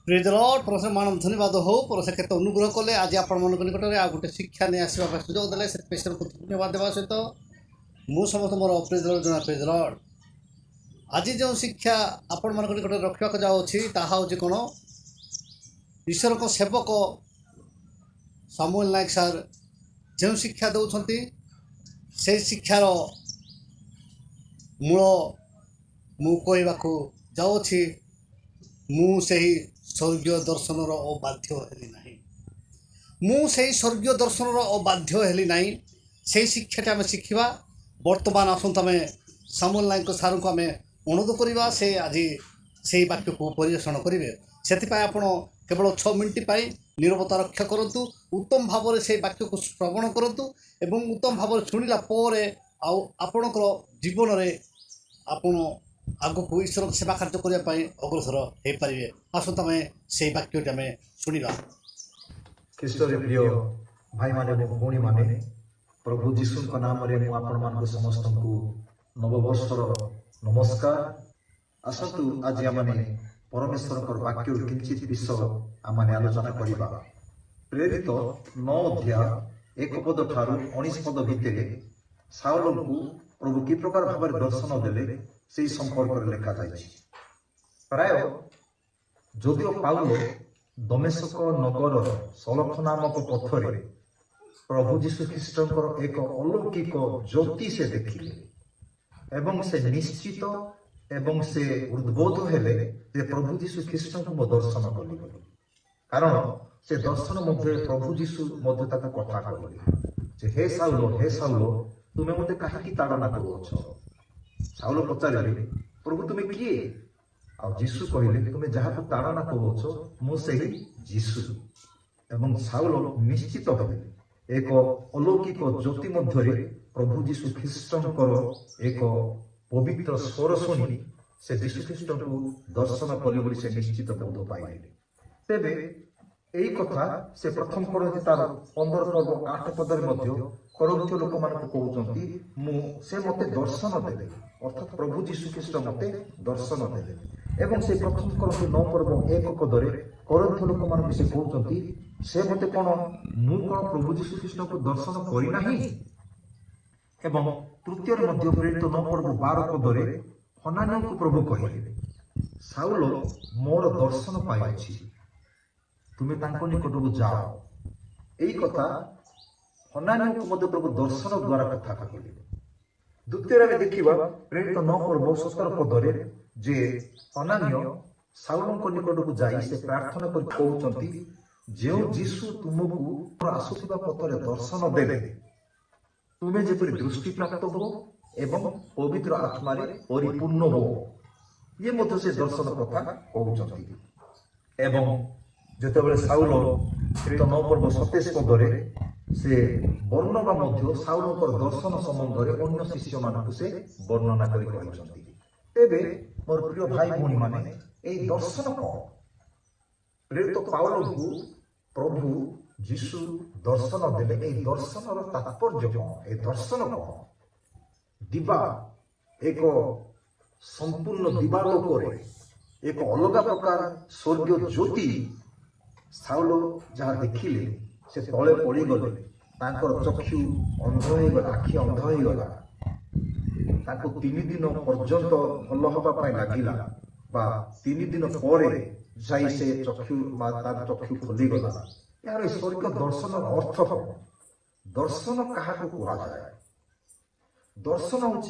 Praise the Lord परसे मान धन्यवाद हो परसे केते अनुग्रह कले आज आपण मन निकट में आ गोटे शिक्षा नहीं आसवा सुजोग देले से पेशर को धन्यवाद देवा सहित मु समस्त मोर प्रेज द लॉर्ड जना प्रेज द लॉर्ड आज जो शिक्षा आपण मन निकट रखा जाऊँगी ताहा हूँ कौन ईश्वर को सेवक सामुएल नायक सार जो शिक्षा दौरान से शिक्षार मूल मु कहवाक जाऊँगी मु से स्वर्गीय दर्शन अबाध्य हेली नहीं मु से स्वर्गीय दर्शन अबाध्य हेली नहीं से शिक्षाटा आम शिखा बर्तमान आसतु आम सामुएल नायक सार को आम अनुरोध करवा से आज से वाक्य को परिवेषण करेंगे से आपण केवल 6 मिनिट पर नीरवता रक्षा करूँ उत्तम भाव से वाक्य को श्रवण करूँ एवं उत्तम भाव शुणिला आपणकर जीवन में आपण आग को ईश्वर सेवा कार्य करने अग्रसर हो पारे आसतु आम से वाक्य आम शुणा ख्रीष्टर प्रिय भाई माने भौणी माने प्रभु जीशु नाम आपण समस्त को नववर्षर नमस्कार। आसतु आज आम परमेश्वर वाक्य किंचित विषय आम आलोचना करवा प्रेरित 9 अध्याय 1 पद ठारू 19 पद भितर साउल को प्रभु कि प्रकार भाव दर्शन देले से संपर्क लिखा जाए प्राय जदिओ पाउल दमेशक नगर सलख नामक पथरे प्रभु जीशु ख्रीष्टर एक अलौकिक ज्योति से देखिले एवं से निश्चित एवं से उद्बोध हेले जे प्रभु जीशु ख्रीष्टर को दर्शन कली कारण से दर्शन मध्य प्रभु जीशु मध्य कथा कहले हे साउल तुमे मते काहे ताड़ना करुछ साउल पचारे प्रभु तुमे किए आ जीशु कहले तुमे जहा को ताड़ना करुछ मु सेही जीशु एवं साउल निश्चित हेले एक अलौकिक ज्योति मध्य प्रभु जीशु ख्रीष्टर एक पवित्र स्वर शुणी से जीशु ख्रीष्ट को दर्शन कले बोली से निश्चित बोध पाइले तेबे यही कथा से प्रथम करंती तार 15 पद 8 पदर करंती लोक मान कहउचंती मु से मते दर्शन देले अर्थात प्रभु जीशु ख्रीष्ट मते दर्शन देले एवं से प्रथम करंती 9 पर्व 1 पदरे करंती लोक मान से कहउचंती से मते कोन मु कोन प्रभु जीशु ख्रीष्ट को दर्शन करि नाही एवं तृतीय मध्य प्रेरित 9 पर्व 12 पदरे हनानिया को प्रभु कहले साउल मोर दर्शन पाइछि तुमे तांको निकटକୁ जाओ एई कथा हनानिया को मध्य प्रभु दर्शन द्वारा कथा कहले द्वितीय रे देखिबा प्रेरित 9 पर्व 17 पदरे जे हनानिया साउलको निकटକୁ जाई से प्रार्थना कर कहउचंती जे जीशु तुमको आसुथिबा पथरे दर्शन देले तुमे जेपरि दृष्टि प्राप्त हो एवं पवित्र आत्मा रे परिपूर्ण हो ये मध्य से दर्शन कथा कहउचंती एवं जेतेबेले साउल 9 पर्व 27 पदरे से वर्णना मध्य साउलकर दर्शन संबंध रे अन्य शिष्य मानकु से वर्णना करि कहउचंती तेबे मोर प्रिय भाई भौणी माने ए दर्शन को प्रेरित पाउल को प्रभु जीशु दर्शन देले ए दर्शन रो तात्पर्य कोन ए दर्शन को दिवा एक संपूर्ण दिवालोक एक अलग प्रकार स्वर्गीय ज्योति साउल जहाँ देखिले से तले पड़ी गले चक्षु अंध हो गला आखि अंध हो गला 3 दिन पर्यंत भल हवा लगिला 3 दिन पर जाई से चक्षु खोली गला यार स्वर्ग दर्शन अर्थ दर्शन क्या कह जाए दर्शन हूँ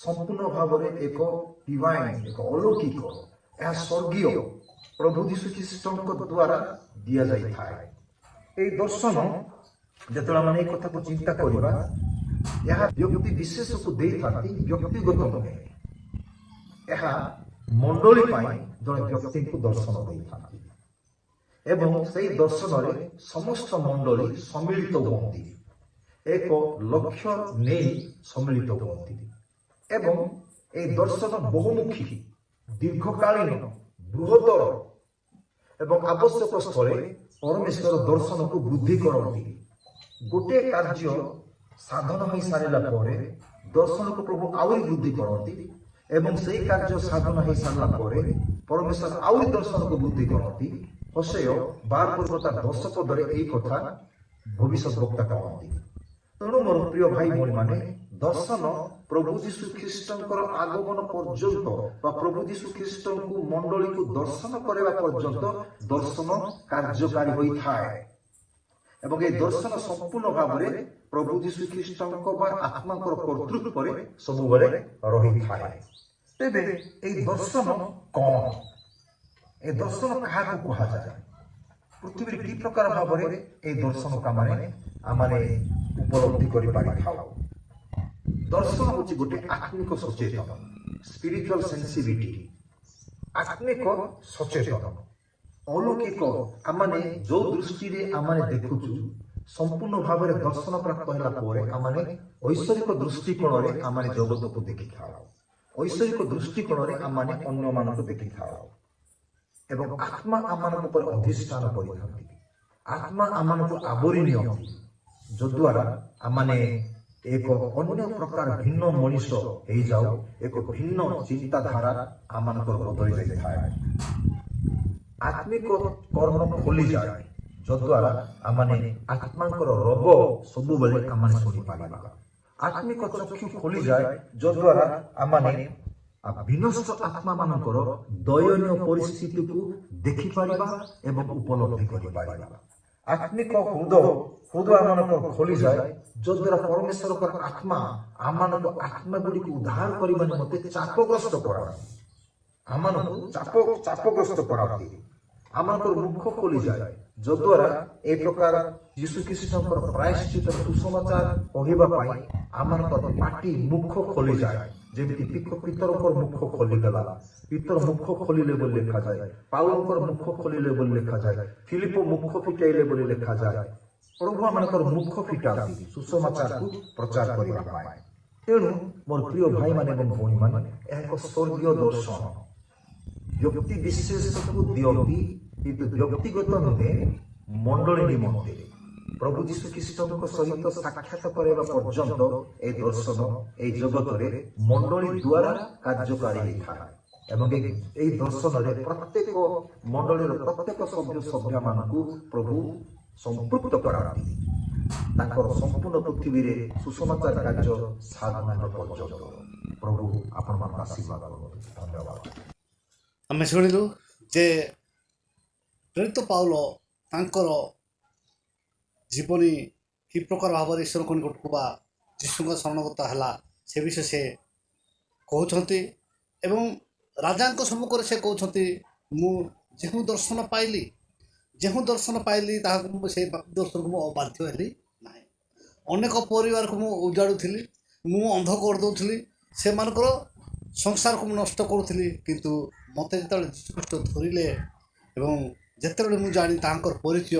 संपूर्ण भाव में एक डिवाइन एक अलौकिक यह स्वर्गीय प्रभु जीशु ख्रीष्ट द्वारा दि जाए ये दर्शन जो मैंने कथा को चिंता करवा यह व्यक्ति विशेष को दे व्यक्तिगत नुहे यह मंडली जड़े व्यक्ति को दर्शन दे एवं से दर्शन में समस्त मंडली सम्मिलित हुअती एक लक्ष्य नहीं सम्मिलित हुअती एवं ए दर्शन बहुमुखी दीर्घकालीन बृहत्तर एवं आवश्यक स्थले परमेश्वर दर्शन को वृद्धि करती गोटे कार्य साधन हो सारा दर्शन को प्रभु आहरी वृद्धि करती ଏବଂ ସେଇ କାର୍ଯ୍ୟ ସାଧନ ହେଇ ସାରିଲା ପରେ ପରମେଶ୍ୱର ଆହୁରି ଦର୍ଶନକୁ ବୃଦ୍ଧି କରନ୍ତି। ହୋସେୟ 12 ପର୍ବତା 10 ପଦରେ ଏହି କଥା ଭବିଷ୍ୟତ ବକ୍ତା କହନ୍ତି। ତେଣୁ ମୋର ପ୍ରିୟ ଭାଇ ଭଉଣୀମାନେ, ଦର୍ଶନ ପ୍ରଭୁ ଯୀଶୁ ଖ୍ରୀଷ୍ଟଙ୍କର ଆଗମନ ପର୍ଯ୍ୟନ୍ତ ବା ପ୍ରଭୁ ଯୀଶୁ ଖ୍ରୀଷ୍ଟଙ୍କୁ ମଣ୍ଡଳୀକୁ ଦର୍ଶନ କରିବା ପର୍ଯ୍ୟନ୍ତ ଦର୍ଶନ କାର୍ଯ୍ୟକାରୀ ହୋଇଥାଏ ଏବଂ ଏହି ଦର୍ଶନ ସମ୍ପୂର୍ଣ୍ଣ ଭାବରେ ପ୍ରଭୁ ଯୀଶୁ ଖ୍ରୀଷ୍ଟଙ୍କ ବା ଆତ୍ମାଙ୍କର କର୍ତ୍ତୃତ୍ୱରେ ସବୁବେଳେ ରହିଥାଏ। ତେବେ ଏହି ଦର୍ଶନ କଣ? ଏ ଦର୍ଶନ କାହାକୁ କୁହାଯାଏ? ପୃଥିବୀରେ କି ପ୍ରକାର ଭାବରେ ଏହି ଦର୍ଶନକୁ ଆମେ ଉପଲବ୍ଧି କରିପାରିଥାଉ? ଦର୍ଶନ ହେଉଛି ଗୋଟେ ଆତ୍ମିକ ସଚେତନ, ସ୍ପିରିଚୁଆଲ ସେନ୍ସିବିଲିଟି, ଆତ୍ମିକ ସଚେତନ, ଅଲୌକିକ। ଆମେ ଯୋଉ ଦୃଷ୍ଟିରେ ଆମେ ଦେଖୁଛୁ ସମ୍ପୂର୍ଣ୍ଣ ଭାବରେ ଦର୍ଶନ ପ୍ରାପ୍ତ ହେଲା ପରେ ଆମେ ଐଶ୍ୱରିକ ଦୃଷ୍ଟିକୋଣରେ ଆମେ ଜଗତକୁ ଦେଖିଥାଉ, ଐଶ୍ୱରିକ ଦୃଷ୍ଟିକୋଣରେ ଆମେ ଅନ୍ୟମାନଙ୍କୁ ଦେଖିଥାଉ ଏବଂ ଆତ୍ମା ଆମମାନଙ୍କ ଉପରେ ଅଧିଷ୍ଠାନ କରିଥାନ୍ତି, ଆତ୍ମା ଆମମାନଙ୍କୁ ଆବୋରି ନିଅନ୍ତି, ଯଦ୍ୱାରା ଆମେ ଏକ ଅନ୍ୟ ପ୍ରକାର ଭିନ୍ନ ମଣିଷ ହେଇଯାଉ, ଏକ ଭିନ୍ନ ଚିନ୍ତାଧାରା ଆମମାନଙ୍କର ବଦଳି ଯାଇଥାଏ। ଆତ୍ମିକ କର୍ମ ଖୋଲିଯାଏ, ଯଦ୍ୱାରା ଆମେ ଆତ୍ମାଙ୍କର ରୋଗ ସବୁବେଳେ ଆମେ ଶୁଣିପାରିବା। ଆତ୍ମିକ ଚକ୍ଷୁ ଖୋଲିଯାଏ, ଯଦ୍ୱାରା ଆମେ ବିନଷ୍ଟ ଆତ୍ମା ମାନଙ୍କର ଦୟନୀୟ ପରିସ୍ଥିତିକୁ ଦେଖିପାରିବା ଏବଂ ଉପଲବ୍ଧି କରିପାରିବା। ଆତ୍ମିକ ହୃଦୟ ମାନଙ୍କର ଖୋଲିଯାଏ, ଯଦ୍ୱାରା ପରମେଶ୍ୱରଙ୍କର ଆତ୍ମା ଆମମାନଙ୍କ ଆତ୍ମା ଗୁଡ଼ିକୁ ଉଦ୍ଧାର କରିବା ନିମନ୍ତେ ଚାପଗ୍ରସ୍ତ କରାନ୍ତି, ଆମମାନଙ୍କୁ ଚାପଗ୍ରସ୍ତ କରାନ୍ତି। ଆମଙ୍କର ମୁଖ ଖୋଲିଯାଏ, ଯଦ୍ୱାରା ଏ ପ୍ରକାର ଯୀଶୁ ଖ୍ରୀଷ୍ଟଙ୍କର ପ୍ରାୟଶ୍ଚିତ ସୁସମାଚାର କହିବା ପାଇଁ ଆମମାନଙ୍କର ପାଟି ମୁଖ ଖୋଲିଯାଏ। ଯେମିତି ପିତରଙ୍କର ମୁଖ ଖୋଲିଗଲା, ପିତର ମୁଖ ଖୋଲିଲେ ବୋଲି ଲେଖାଯାଏ, ପାଉଲଙ୍କର ମୁଖ ଖୋଲିଲେ ବୋଲି ଲେଖାଯାଏ, ଫିଲିପ ମୁଖ ଫିଟାଇଲେ ବୋଲି ଲେଖାଯାଏ। ପ୍ରଭୁ ଆମମାନଙ୍କର ମୁଖ ଫିଟାନ୍ତି ସୁସମାଚାରକୁ ପ୍ରଚାର କରିବା ପାଇଁ। ତେଣୁ ମୋର ପ୍ରିୟ ଭାଇମାନେ ଏବଂ ଭଉଣୀମାନେ, ଏହା ଏକ ସ୍ୱର୍ଗୀୟ ଦର୍ଶନ। ବ୍ୟକ୍ତି ବିଶେଷକୁ ଦିଅନ୍ତି, କିନ୍ତୁ ବ୍ୟକ୍ତିଗତ ନୁହେଁ, ମଣ୍ଡଳୀ ନିମନ୍ତେ ପ୍ରଭୁ ଯୀଶୁ ଖ୍ରୀଷ୍ଟଙ୍କ ସହିତ ସାକ୍ଷାତ କରିବା ପର୍ଯ୍ୟନ୍ତ ଏହି ଦର୍ଶନ ଏହି ଜଗତରେ ମଣ୍ଡଳୀ ଦ୍ୱାରା କାର୍ଯ୍ୟକାରୀ ହେଇଥାଏ ଏବଂ ଏହି ଦର୍ଶନରେ ପ୍ରତ୍ୟେକ ମଣ୍ଡଳୀର ପ୍ରତ୍ୟେକ ସଭ୍ୟମାନଙ୍କୁ ପ୍ରଭୁ ସମ୍ପୃକ୍ତ କରାନ୍ତି ତାଙ୍କର ସମ୍ପୂର୍ଣ୍ଣ ପୃଥିବୀରେ ସୁସମାଚାର କାର୍ଯ୍ୟ ସାଧନ ହେବା ପର୍ଯ୍ୟନ୍ତ। ପ୍ରଭୁ ଆପଣମାନଙ୍କୁ ଆଶୀର୍ବାଦ କରନ୍ତୁ। ଧନ୍ୟବାଦ। ଆମେ ଶୁଣିଲୁ ଯେ ପ୍ରେରିତ ପାଉଲ ତାଙ୍କର ଜୀବନୀ କି ପ୍ରକାର ଭାବରେ ଈଶ୍ୱରଙ୍କ ନିକଟକୁ ବା ଯୀଶୁଙ୍କ ଶରଣଗତ ହେଲା ସେ ବିଷୟ ସେ କହୁଛନ୍ତି ଏବଂ ରାଜାଙ୍କ ସମ୍ମୁଖରେ ସେ କହୁଛନ୍ତି, ମୁଁ ଯେଉଁ ଦର୍ଶନ ପାଇଲି ତାହାକୁ ସେ ଦର୍ଶନକୁ ମୁଁ ଅବାଧ୍ୟ ହେଲି ନାହିଁ। ଅନେକ ପରିବାରକୁ ମୁଁ ଉଜାଡ଼ୁଥିଲି, ମୁଁ ଅନ୍ଧ କରିଦେଉଥିଲି, ସେମାନଙ୍କର ସଂସାରକୁ ମୁଁ ନଷ୍ଟ କରୁଥିଲି, କିନ୍ତୁ ମୋତେ ଯେତେବେଳେ ଯୀଶୁଖ୍ରୀଷ୍ଟ ଧରିଲେ ଏବଂ ଯେତେବେଳେ ମୁଁ ଜାଣି ତାହାଙ୍କର ପରିଚୟ,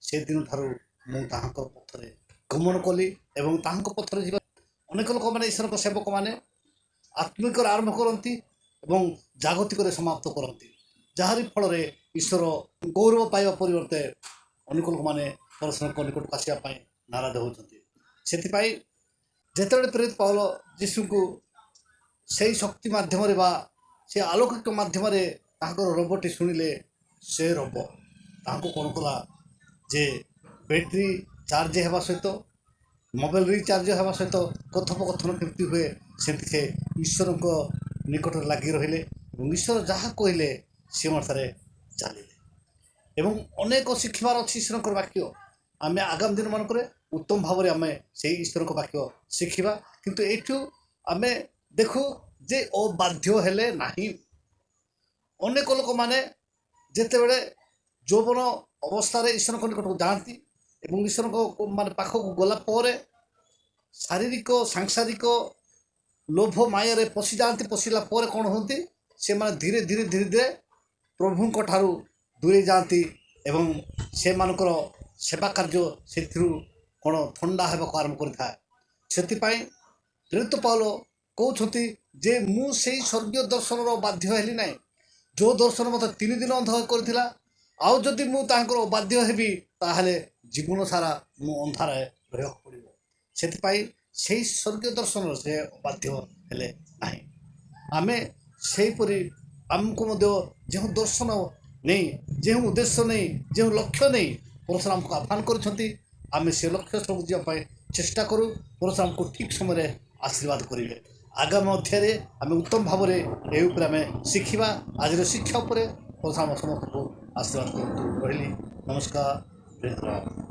ସେଦିନ ଠାରୁ ମୁଁ ତାହାଙ୍କ ପଥରେ ଗମନ କଲି ଏବଂ ତାହାଙ୍କ ପଥରେ ଯିବା ଅନେକ ଲୋକମାନେ ଈଶ୍ୱରଙ୍କ ସେବକମାନେ ଆତ୍ମିକରେ ଆରମ୍ଭ କରନ୍ତି ଏବଂ ଜାଗତିକରେ ସମାପ୍ତ କରନ୍ତି, ଯାହାରି ଫଳରେ ଈଶ୍ୱର ଗୌରବ ପାଇବା ପରିବର୍ତ୍ତେ ଅନେକ ଲୋକମାନେ ପରସ୍ପରଙ୍କ ନିକଟକୁ ଆସିବା ପାଇଁ ନାରାଜ ହେଉଛନ୍ତି। ସେଥିପାଇଁ ଯେତେବେଳେ ପ୍ରେରିତ ପାଉଲ ଯୀଶୁଙ୍କୁ ସେଇ ଶକ୍ତି ମାଧ୍ୟମରେ ବା ସେ ଆଲୌକିକ ମାଧ୍ୟମରେ ତାଙ୍କର ରୋଗଟି ଶୁଣିଲେ, ସେ ରୋଗ ତାହାଙ୍କୁ କ'ଣ କଲା ଯେ ବ୍ୟାଟେରୀ ଚାର୍ଜ ହେବା ସହିତ, ମୋବାଇଲ ରିଚାର୍ଜ ହେବା ସହିତ କଥୋପକଥନ କେମିତି ହୁଏ ସେମିତି ସେ ଈଶ୍ୱରଙ୍କ ନିକଟରେ ଲାଗି ରହିଲେ ଏବଂ ଈଶ୍ୱର ଯାହା କହିଲେ ସେ ଅନୁସାରେ ଚାଲିଲେ ଏବଂ ଅନେକ ଶିଖିବାର ଅଛି ଈଶ୍ୱରଙ୍କର ବାକ୍ୟ। ଆମେ ଆଗାମୀ ଦିନମାନଙ୍କରେ ଉତ୍ତମ ଭାବରେ ଆମେ ସେଇ ଈଶ୍ୱରଙ୍କ ବାକ୍ୟ ଶିଖିବା, କିନ୍ତୁ ଏଇଠୁ ଆମେ ଦେଖୁ ଯେ ଅବାଧ୍ୟ ହେଲେ ନାହିଁ। ଅନେକ ଲୋକମାନେ ଯେତେବେଳେ ଯୌବନ ଅବସ୍ଥାରେ ଈଶ୍ୱରଙ୍କ ନିକଟକୁ ଯାଆନ୍ତି ଏବଂ ଈଶ୍ୱରଙ୍କ ପାଖକୁ ଗଲା ପରେ ଶାରୀରିକ ସାଂସାରିକ ଲୋଭ ମାୟାରେ ପଶିଲା ପରେ କ'ଣ ହୁଅନ୍ତି, ସେମାନେ ଧୀରେ ଧୀରେ ପ୍ରଭୁଙ୍କ ଠାରୁ ଦୂରେଇ ଯାଆନ୍ତି ଏବଂ ସେମାନଙ୍କର ସେବା କାର୍ଯ୍ୟ ସେଥିରୁ କ'ଣ ଥଣ୍ଡା ହେବାକୁ ଆରମ୍ଭ କରିଥାଏ। ସେଥିପାଇଁ ପ୍ରେରିତ ପାଉଲ କହୁଛନ୍ତି ଯେ ମୁଁ ସେଇ ସ୍ୱର୍ଗୀୟ ଦର୍ଶନର ବାଧ୍ୟ ହେଲି ନାହିଁ, ଯେଉଁ ଦର୍ଶନ ମୋତେ 3 ଦିନ ଅନ୍ଧ କରିଥିଲା, ଆଉ ଯଦି ମୁଁ ତାଙ୍କର ବାଧ୍ୟ ହେବି ତାହେଲେ ଜୀବନ ସାରା ମୁଁ ଅନ୍ଧାରେ ରହିବାକୁ ପଡ଼ିବ। ସେଥିପାଇଁ ସେଇ ସ୍ୱର୍ଗୀୟ ଦର୍ଶନର ସେ ବାଧ୍ୟ ହେଲେ ନାହିଁ। ଆମେ ସେହିପରି ଆମକୁ ମଧ୍ୟ ଯେଉଁ ଦର୍ଶନ ନେଇ ଯେଉଁ ଉଦ୍ଦେଶ୍ୟ ନେଇ ଯେଉଁ ଲକ୍ଷ୍ୟ ନେଇ ପରଶୁରାମ ଆମକୁ ଆହ୍ୱାନ କରୁଛନ୍ତି ଆମେ ସେ ଲକ୍ଷ୍ୟ ସବୁ ଯିବା ପାଇଁ ଚେଷ୍ଟା କରୁ। ପରଶୁରାମ ଆମକୁ ଠିକ୍ ସମୟରେ ଆଶୀର୍ବାଦ କରିବେ। ଆଗାମୀ ଅଧ୍ୟାୟରେ ଆମେ ଉତ୍ତମ ଭାବରେ ଏ ଉପରେ ଆମେ ଶିଖିବା। ଆଜିର ଶିକ୍ଷା ଉପରେ ପରଶୁରାମ ସମସ୍ତଙ୍କୁ ଆଶୀର୍ବାଦ କରନ୍ତୁ। ରହିଲି, ନମସ୍କାର, ଜୟ ରାମ।